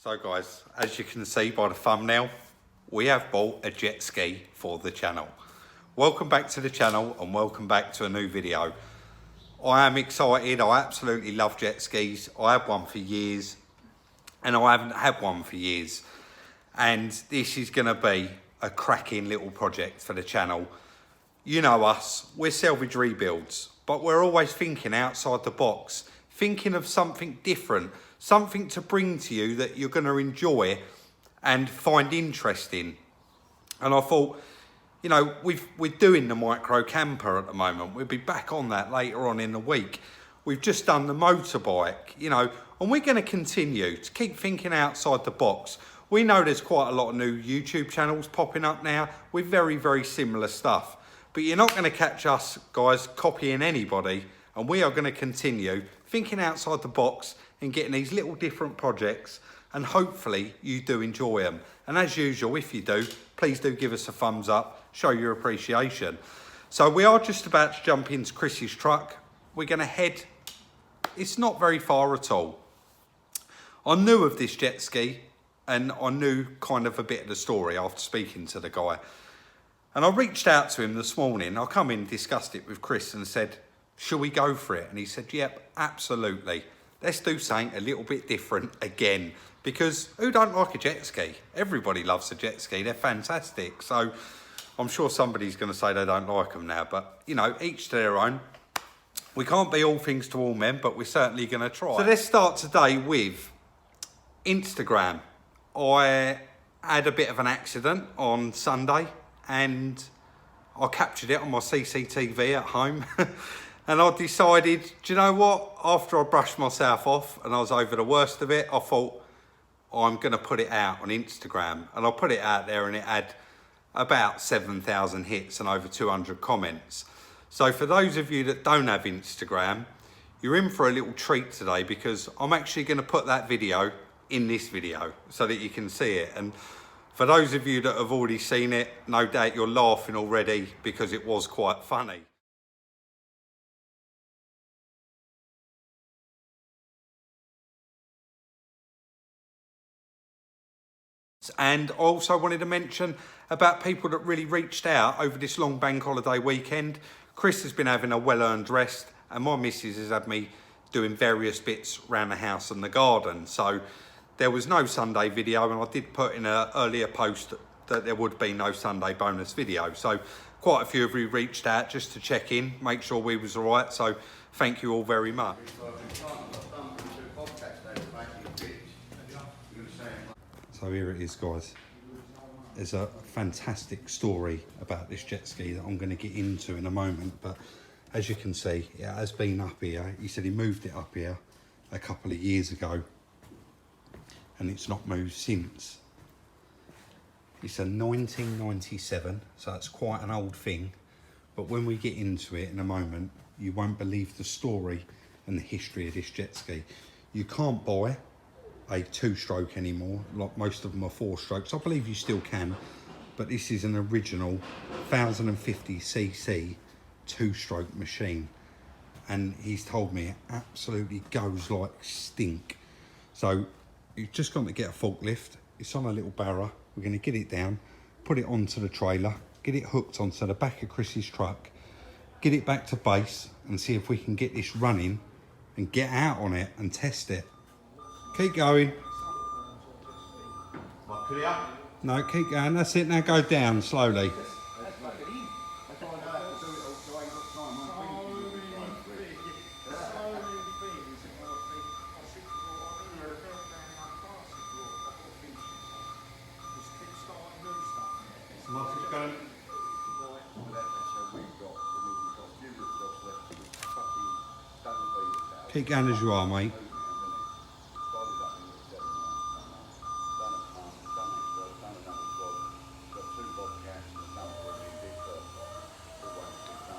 So guys, as you can see by the thumbnail, we have bought a jet ski for the channel. Welcome back to the channel and welcome back to a new video. I am excited, I absolutely love jet skis. I had one for years and I haven't had one for years. And this is gonna be a cracking little project for the channel. You know us, we're Salvage Rebuilds, but we're always thinking outside the box, thinking of something different, something to bring to you that you're going to enjoy and find interesting. And I thought, you know, we're doing the micro camper at the moment. We'll be back on that later on in the week. We've just done the motorbike, you know, and we're going to continue to keep thinking outside the box. We know there's quite a lot of new YouTube channels popping up now with very, very similar stuff. But you're not going to catch us, guys, copying anybody. And we are going to continue thinking outside the box and getting these little different projects, and hopefully you do enjoy them. And as usual, if you do, please do give us a thumbs up, show your appreciation. So we are just about to jump into Chris's truck. We're going to head, it's not very far at all. I knew of this jet ski and I knew kind of a bit of the story after speaking to the guy. And I reached out to him this morning. I come in and discussed it with Chris and said, shall we go for it? And he said, yep, absolutely. Let's do something a little bit different again, because who don't like a jet ski? Everybody loves a jet ski. They're fantastic. So I'm sure somebody's going to say they don't like them now, but you know, each to their own. We can't be all things to all men, but we're certainly going to try. So let's start today with Instagram. I had a bit of an accident on Sunday and I captured it on my CCTV at home. And I decided, do you know what? After I brushed myself off and I was over the worst of it, I thought, I'm going to put it out on Instagram. And I put it out there and it had about 7,000 hits and over 200 comments. So for those of you that don't have Instagram, you're in for a little treat today, because I'm actually going to put that video in this video so that you can see it. And for those of you that have already seen it, no doubt you're laughing already because it was quite funny. And I also wanted to mention about people that really reached out over this long bank holiday weekend. Chris has been having a well-earned rest and my missus has had me doing various bits around the house and the garden. So there was no Sunday video, and I did put in an earlier post that there would be no Sunday bonus video. So quite a few of you reached out just to check in, make sure we was all right. So thank you all very much. So here it is, guys. There's a fantastic story about this jet ski that I'm going to get into in a moment, but as you can see, it has been up here. He said he moved it up here a couple of years ago and it's not moved since. It's a 1997, so that's quite an old thing, but when we get into it in a moment, you won't believe the story and the history of this jet ski. You can't buy a two-stroke anymore, like most of them are four-strokes. I believe you still can, but this is an original 1050cc two-stroke machine, and he's told me it absolutely goes like stink. So you've just got to get a forklift. It's on a little barrow. We're going to get it down, put it onto the trailer, get it hooked onto the back of Chris's truck, get it back to base and see if we can get this running and get out on it and test it. Keep going. No, keep going. That's it. Now go down slowly. Keep going as you are, mate.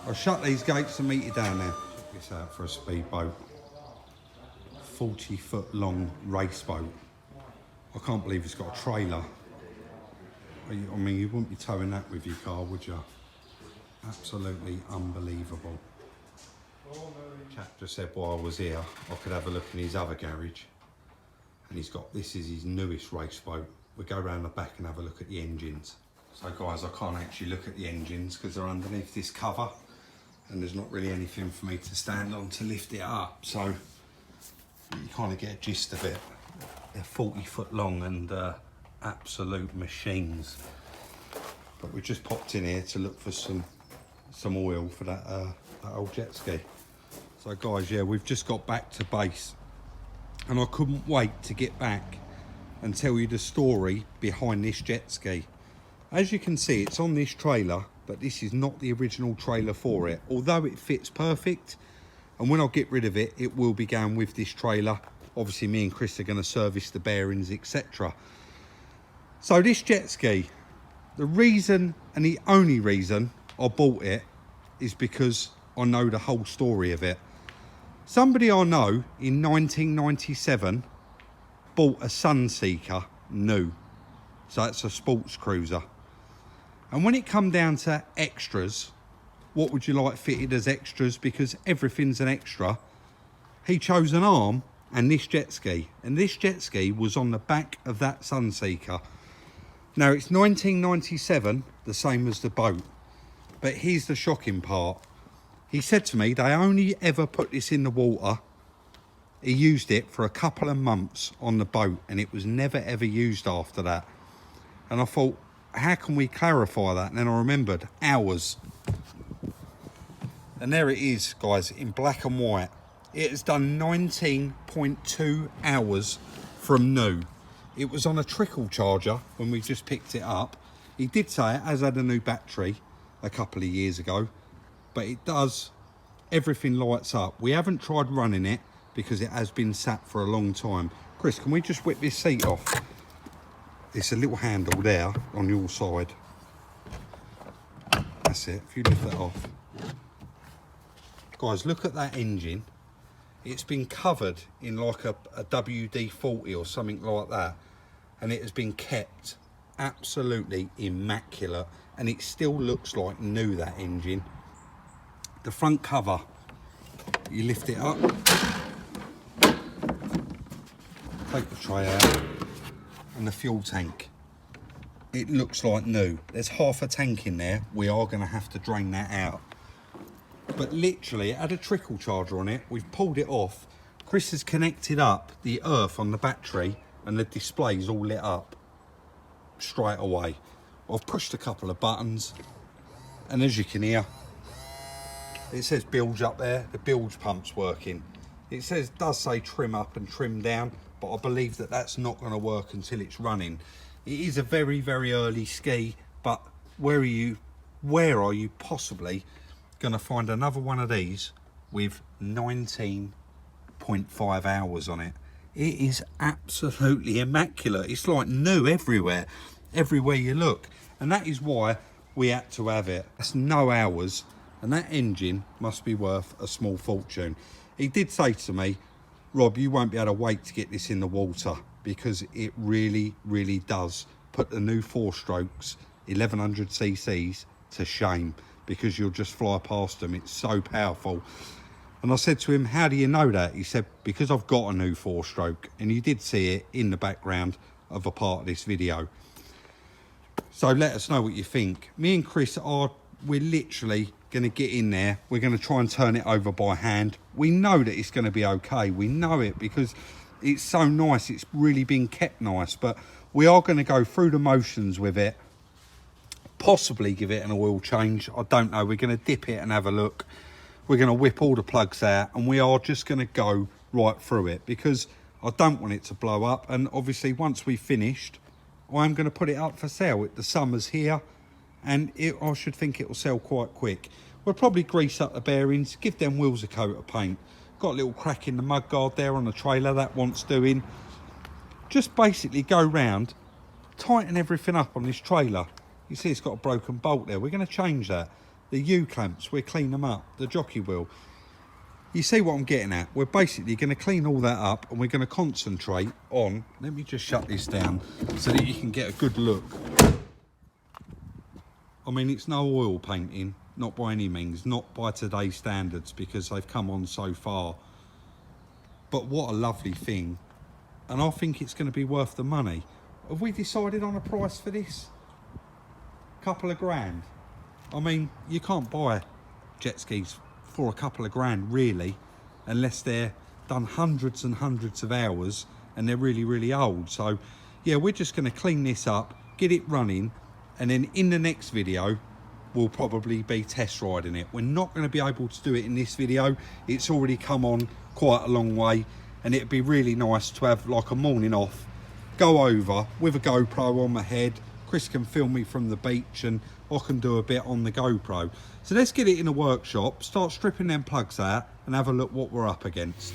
I'll shut these gates and meet you down there. Check this out for a speedboat. 40-foot long race boat. I can't believe it's got a trailer. I mean, you wouldn't be towing that with your car, would you? Absolutely unbelievable. Chap just said while I was here, I could have a look in his other garage. And he's got, this is his newest race boat. We'll go around the back and have a look at the engines. So guys, I can't actually look at the engines because they're underneath this cover and there's not really anything for me to stand on to lift it up. So you kind of get a gist of it. They're 40 foot long and absolute machines. But we just popped in here to look for some oil for that old jet ski. So guys, yeah, we've just got back to base and I couldn't wait to get back and tell you the story behind this jet ski. As you can see, it's on this trailer, but this is not the original trailer for it. Although it fits perfect, and when I get rid of it, it will be going with this trailer. Obviously, me and Chris are going to service the bearings, etc. So this jet ski, the reason and the only reason I bought it is because I know the whole story of it. Somebody I know in 1997 bought a Sunseeker new. So it's a sports cruiser. And when it come down to extras, what would you like fitted as extras? Because everything's an extra. He chose an arm and this jet ski. And this jet ski was on the back of that Sunseeker. Now it's 1997, the same as the boat. But here's the shocking part. He said to me, they only ever put this in the water. He used it for a couple of months on the boat and it was never ever used after that. And I thought, how can we clarify that? And then I remembered hours. And there it is, guys, in black and white. It has done 19.2 hours from new. It was on a trickle charger when we just picked it up. He did say it has had a new battery a couple of years ago, but it does, everything lights up. We haven't tried running it because it has been sat for a long time. Chris, can we just whip this seat off? It's a little handle there on your side. That's it, if you lift that off. Guys, look at that engine. It's been covered in like a WD-40 or something like that. And it has been kept absolutely immaculate. And it still looks like new, that engine. The front cover, you lift it up. Take the tray out. And the fuel tank, it looks like new. There's half a tank in there. We are going to have to drain that out. But literally, it had a trickle charger on it. We've pulled it off. Chris has connected up the earth on the battery and the display's all lit up straight away. I've pushed a couple of buttons and as you can hear, it says bilge up there. The bilge pump's working. It does say trim up and trim down, but I believe that that's not going to work until it's running. It is a very, very early ski, but where are you possibly going to find another one of these with 19.5 hours on it? It is absolutely immaculate. It's like new everywhere you look. And that is why we had to have it. That's no hours, and that engine must be worth a small fortune. He did say to me, Rob, you won't be able to wait to get this in the water because it really, really does put the new 4-strokes 1100 cc's to shame because you'll just fly past them. It's so powerful. And I said to him, how do you know that? He said, because I've got a new 4-stroke. And you did see it in the background of a part of this video. So let us know what you think. Me and Chris we're literally going to get in there. We're going to try and turn it over by hand. We know that it's going to be okay. We know it because it's so nice. It's really been kept nice. But we are going to go through the motions with it. Possibly give it an oil change. I don't know. We're going to dip it and have a look. We're going to whip all the plugs out. And we are just going to go right through it because I don't want it to blow up. And obviously once we've finished, I'm going to put it up for sale. The summer's here. And I should think it will sell quite quick. We'll probably grease up the bearings, give them wheels a coat of paint. Got a little crack in the mudguard there on the trailer, that wants doing. Just basically go round, tighten everything up on this trailer. You see it's got a broken bolt there. We're going to change that. The U-clamps, we'll clean them up. The jockey wheel. You see what I'm getting at? We're basically going to clean all that up and we're going to concentrate on... Let me just shut this down so that you can get a good look. I mean, it's no oil painting, not by any means, not by today's standards because they've come on so far. But what a lovely thing and I think it's going to be worth the money. Have we decided on a price for this? Couple of grand. I mean, you can't buy jet skis for a couple of grand really, unless they're done hundreds and hundreds of hours and they're really, really old. So yeah, we're just going to clean this up, get it running, and then in the next video we'll probably be test riding it. We're not going to be able to do it in this video. It's already come on quite a long way, and it'd be really nice to have like a morning off, go over with a GoPro on my head. Chris can film me from the beach and I can do a bit on the GoPro. So let's get it in a workshop, start stripping them plugs out and have a look what we're up against.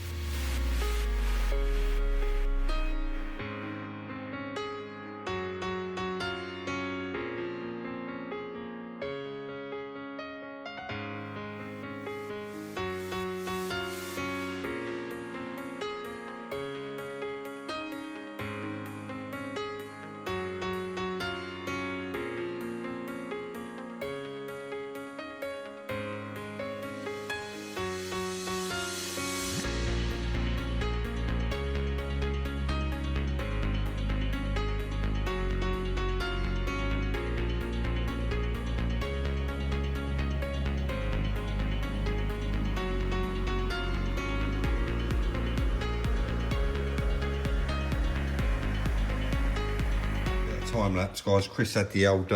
Time lapse, guys. Chris had the old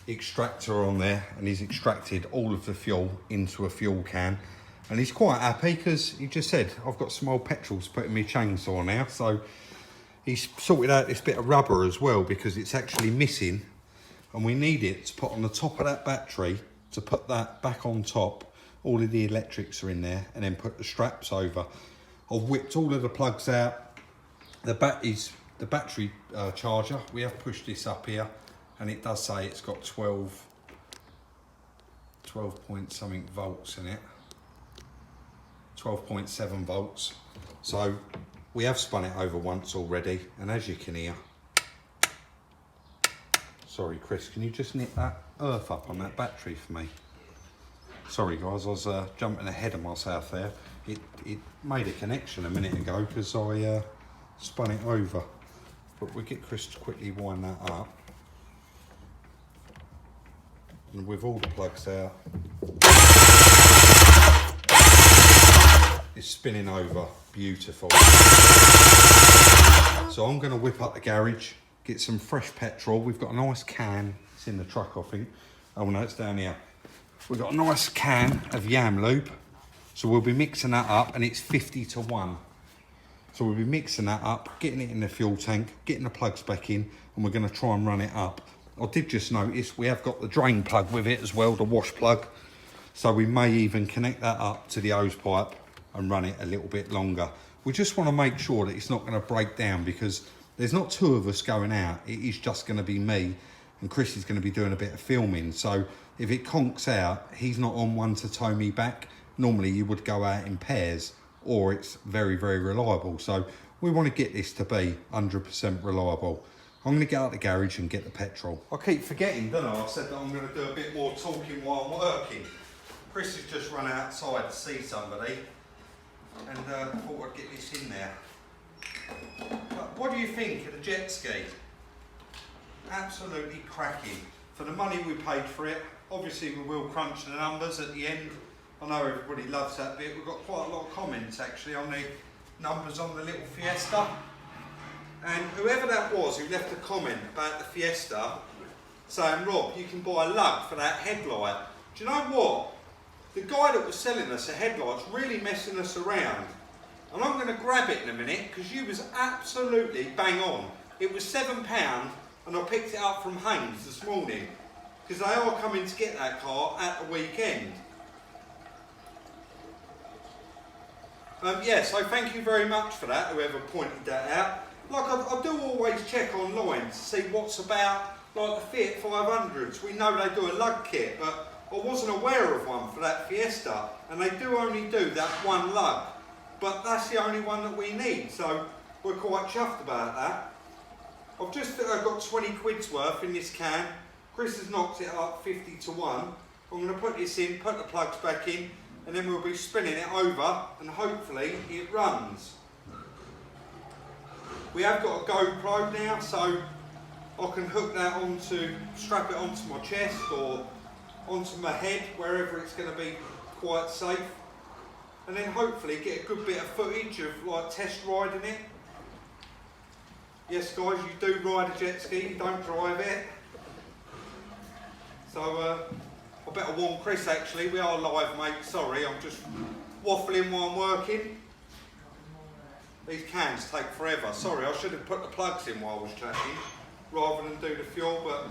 extractor on there and he's extracted all of the fuel into a fuel can, and he's quite happy because he just said, I've got some old petrol to put in my chainsaw now. So he's sorted out this bit of rubber as well because it's actually missing, and we need it to put on the top of that battery to put that back on top. All of the electrics are in there, and then put the straps over. I've whipped all of the plugs out. The battery charger, we have pushed this up here, and it does say it's got 12 point something volts in it, 12.7 volts. So we have spun it over once already, and as you can hear, sorry Chris, can you just nip that earth up on that battery for me? Sorry guys, I was jumping ahead of myself there. It made a connection a minute ago because I spun it over. But we'll get Chris to quickly wind that up. And with all the plugs out, it's spinning over, beautiful. So I'm gonna whip up the garage, get some fresh petrol. We've got a nice can, it's in the truck I think. Oh no, it's down here. We've got a nice can of yam lube. So we'll be mixing that up, and it's 50-1. So we'll be mixing that up, getting it in the fuel tank, getting the plugs back in, and we're going to try and run it up. I did just notice we have got the drain plug with it as well, the wash plug. So we may even connect that up to the hose pipe and run it a little bit longer. We just want to make sure that it's not going to break down, because there's not two of us going out. It is just going to be me, and Chris is going to be doing a bit of filming. So if it conks out, he's not on one to tow me back. Normally you would go out in pairs, or it's very, very reliable. So we want to get this to be 100% reliable. I'm going to get out the garage and get the petrol. I keep forgetting, don't I? I said that I'm going to do a bit more talking while I'm working. Chris has just run outside to see somebody, and thought I'd get this in there. But what do you think of the jet ski? Absolutely cracking. For the money we paid for it, obviously we will crunch the numbers at the end. I know everybody loves that bit. We've got quite a lot of comments actually on the numbers on the little Fiesta. And whoever that was who left a comment about the Fiesta saying, Rob, you can buy a lug for that headlight. Do you know what? The guy that was selling us a headlight's really messing us around. And I'm going to grab it in a minute because you was absolutely bang on. It was £7 and I picked it up from Haynes this morning because they are coming to get that car at the weekend. Yeah, so thank you very much for that, whoever pointed that out. Like I do always check online to see what's about, like the Fiat 500s. We know they do a lug kit, but I wasn't aware of one for that Fiesta, and they do only do that one lug. But that's the only one that we need, so we're quite chuffed about that. I've just got 20 quid's worth in this can. Chris has knocked it up 50-1. I'm going to put this in, put the plugs back in, and then we'll be spinning it over and hopefully it runs. We have got a GoPro now, so I can hook that strap it onto my chest or onto my head, wherever it's going to be quite safe. And then hopefully get a good bit of footage of like test riding it. Yes guys, you do ride a jet ski, you don't drive it. So I better warn Chris actually, we are live mate, sorry, I'm just waffling while I'm working. These cans take forever, sorry, I should have put the plugs in while I was chatting, rather than do the fuel, but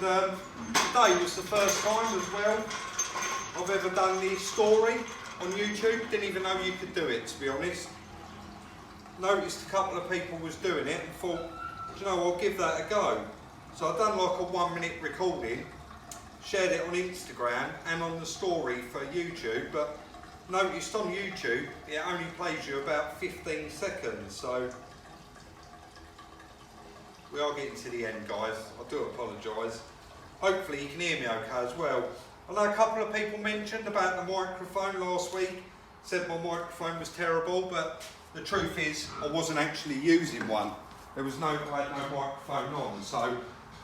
today was the first time as well I've ever done the story on YouTube. Didn't even know you could do it, to be honest. Noticed a couple of people was doing it and thought, do you know, I'll give that a go. So I've done like a 1 minute recording, shared it on Instagram and on the story for YouTube, but noticed on YouTube it only plays you about 15 seconds, so we are getting to the end guys, I do apologise. Hopefully you can hear me okay as well. I know a couple of people mentioned about the microphone last week, said my microphone was terrible, but the truth is I wasn't actually using one. I had no microphone on, so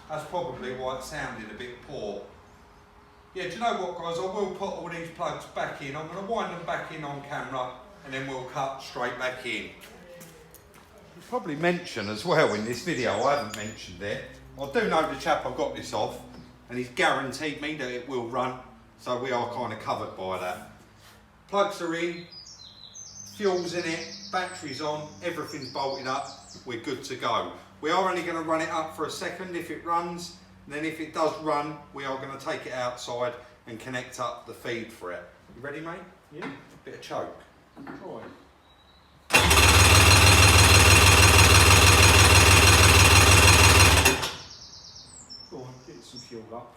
that's probably why it sounded a bit poor. Yeah, do you know what guys, I will put all these plugs back in. I'm going to wind them back in on camera and then we'll cut straight back in. Probably mention as well in this video, I haven't mentioned it. I do know the chap I got this off and he's guaranteed me that it will run, so we are kind of covered by that. Plugs are in, fuel's in it, battery's on, everything's bolted up, we're good to go. We are only going to run it up for a second if it runs, and then if it does run, we are going to take it outside and connect up the feed for it. You ready mate? Yeah. Bit of choke. Try. Go on, get some fuel up.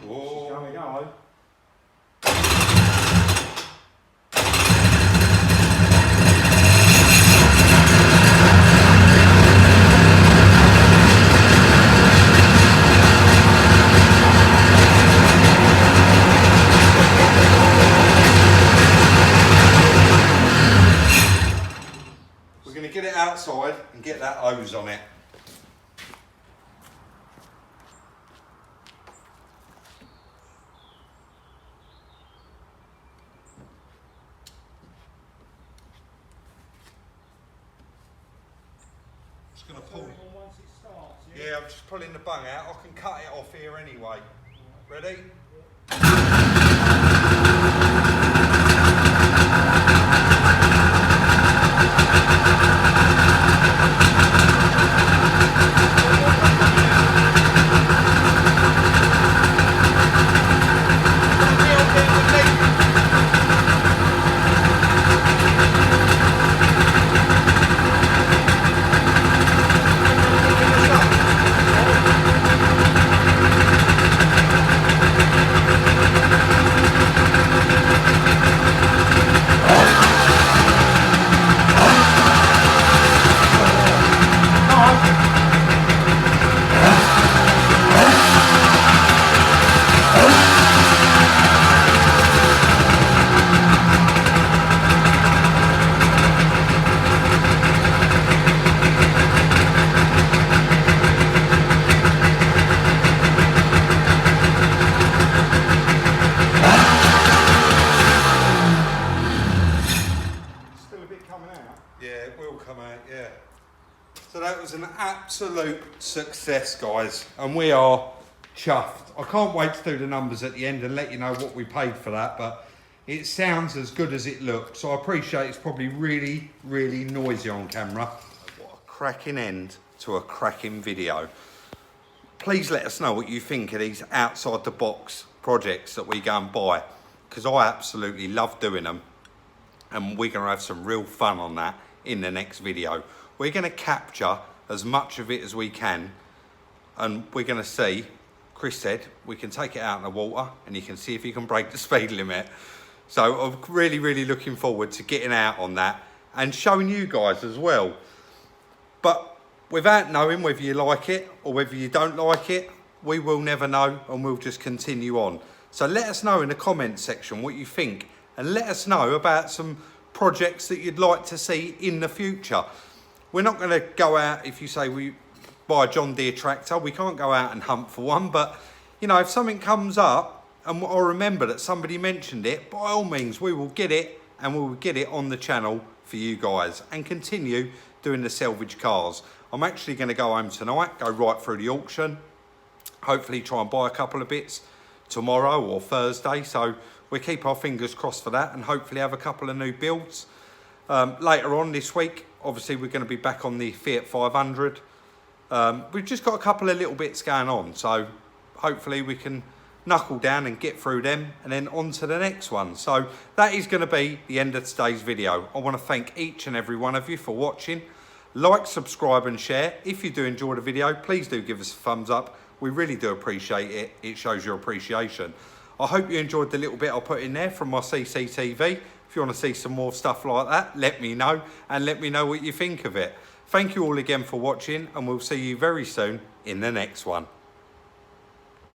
Whoa. Going go. We're going to get it outside and get that hose on it. Just going to pull. Once it starts, Yeah, I'm just pulling the bung out. I can cut it off here anyway. Ready? So that was an absolute success, guys, and we are chuffed. I can't wait to do the numbers at the end and let you know what we paid for that, but it sounds as good as it looks. So I appreciate it's probably really, really noisy on camera. What a cracking end to a cracking video. Please let us know what you think of these outside the box projects that we go and buy, because I absolutely love doing them, and we're going to have some real fun on that in the next video. We're going to capture as much of it as we can, and we're going to see, Chris said, we can take it out in the water and you can see if you can break the speed limit. So I'm really, really looking forward to getting out on that and showing you guys as well. But without knowing whether you like it or whether you don't like it, we will never know, and we'll just continue on. So let us know in the comments section what you think, and let us know about some projects that you'd like to see in the future. We're not going to go out, if you say we buy a John Deere tractor, we can't go out and hunt for one, but you know, if something comes up and I remember that somebody mentioned it, by all means we will get it, and we will get it on the channel for you guys and continue doing the salvage cars. I'm actually going to go home tonight, go right through the auction, hopefully try and buy a couple of bits tomorrow or Thursday, so we keep our fingers crossed for that, and hopefully have a couple of new builds. Later on this week, obviously we're going to be back on the Fiat 500. We've just got a couple of little bits going on, so hopefully we can knuckle down and get through them, and then on to the next one. So that is going to be the end of today's video. I want to thank each and every one of you for watching. Like, subscribe and share. If you do enjoy the video, please do give us a thumbs up. We really do appreciate it. It shows your appreciation. I hope you enjoyed the little bit I put in there from my CCTV. If you want to see some more stuff like that, let me know, and let me know what you think of it. Thank you all again for watching, and we'll see you very soon in the next one.